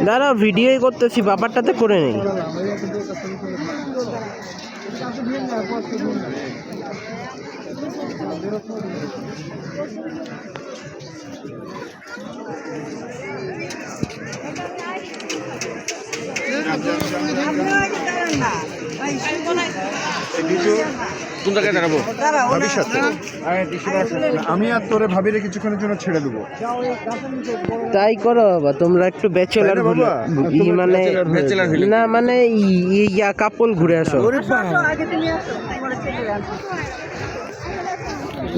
দাঁড়াও, ভিডিওই করতেছি, ব্যাপারটাতে করে নেই। আমি আর তোরে ভাবিরে কিছুক্ষণের জন্য ছেড়ে দেবো। তাই করো বাবা, তোমরা একটু ব্যাচেলার মানে না মানে ইয়া কাপল ঘুরে আসো।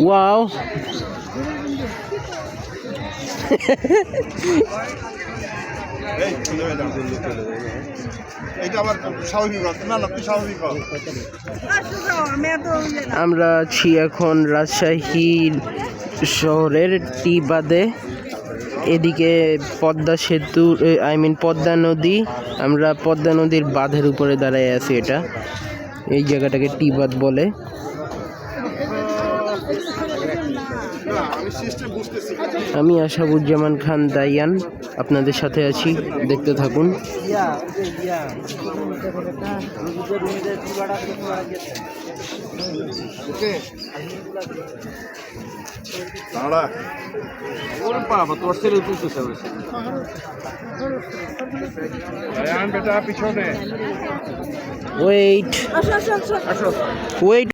ওয়াও, আমরা আছি এখন রাজশাহী শহরের টিবাদে। এদিকে পদ্মা সেতু, পদ্মা নদী। আমরা পদ্মা নদীর বাঁধের উপরে দাঁড়ায় আছি। এই জায়গাটাকে টিবাদ বলে। আমি আশাবুজ্জামান খান দাইয়ান আপনাদের সাথে আছি, দেখতে থাকুন। Wait wait